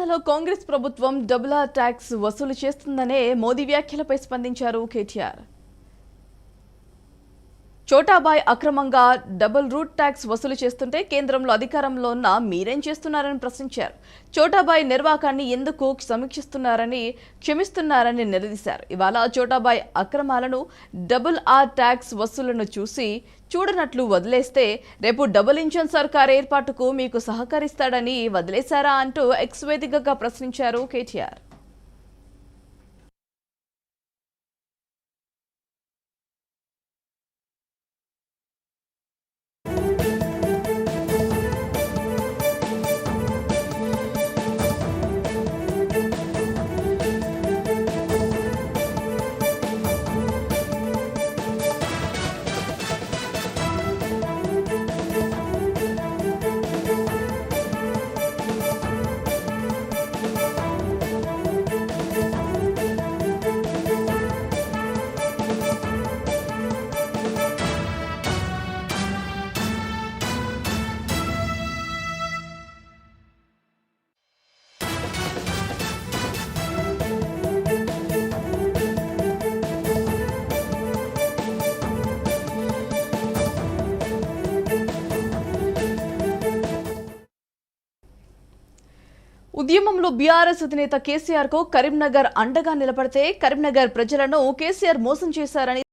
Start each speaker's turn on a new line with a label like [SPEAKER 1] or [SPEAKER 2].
[SPEAKER 1] తెలంగాణలో కాంగ్రెస్ ప్రభుత్వం double tax వసూలు చేస్తుందనే మోదీ వ్యాఖ్యలపై స్పందించారు కేటీఆర్. చోటాబాయ్ అక్రమంగా డబుల్ రూట్ ట్యాక్స్ వసూలు చేస్తుంటే కేంద్రంలో అధికారంలో ఉన్న మీరేం చేస్తున్నారని ప్రశ్నించారు. చోటాబాయ్ నిర్వాకాన్ని ఎందుకు క్షమిస్తున్నారని నిలదీశారు. ఇవాళ చోటాబాయ్ అక్రమాలను డబుల్ ట్యాక్స్ వసూళ్లను చూడనట్లు వదిలేస్తే రేపు డబుల్ ఇంజన్ సర్కార్ ఏర్పాటుకు మీకు సహకరిస్తాడని వదిలేశారా అంటూ ఎక్స్ వేదికగా ప్రశ్నించారు కేటీఆర్. ఉద్యమంలో బీఆర్ఎస్ అధినేత కేసీఆర్ కు కరీంనగర్ అండగా నిలబడితే కరీంనగర్ ప్రజలను కేసీఆర్ మోసం చేశారని